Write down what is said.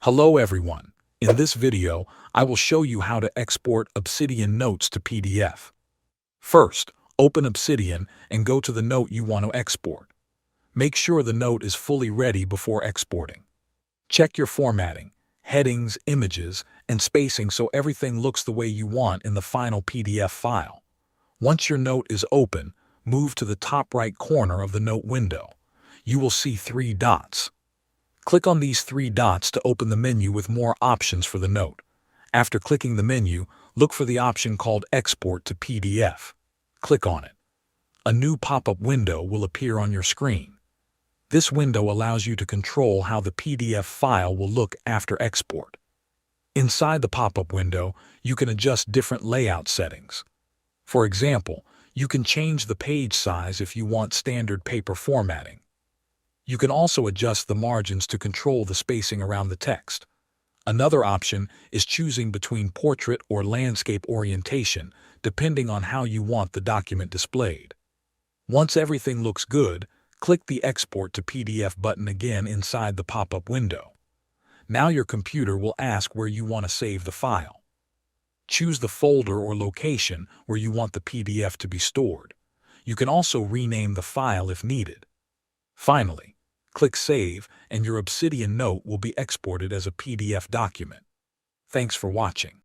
Hello everyone. In this video, I will show you how to export Obsidian notes to PDF. First, open Obsidian and go to the note you want to export. Make sure the note is fully ready before exporting. Check your formatting, headings, images, and spacing so everything looks the way you want in the final PDF file. Once your note is open, move to the top right corner of the note window. You will see 3 dots. Click on these 3 dots to open the menu with more options for the note. After clicking the menu, look for the option called Export to PDF. Click on it. A new pop-up window will appear on your screen. This window allows you to control how the PDF file will look after export. Inside the pop-up window, you can adjust different layout settings. For example, you can change the page size if you want standard paper formatting. You can also adjust the margins to control the spacing around the text. Another option is choosing between portrait or landscape orientation, depending on how you want the document displayed. Once everything looks good, click the Export to PDF button again inside the pop-up window. Now your computer will ask where you want to save the file. Choose the folder or location where you want the PDF to be stored. You can also rename the file if needed. Finally, click Save, and your Obsidian note will be exported as a PDF document. Thanks for watching.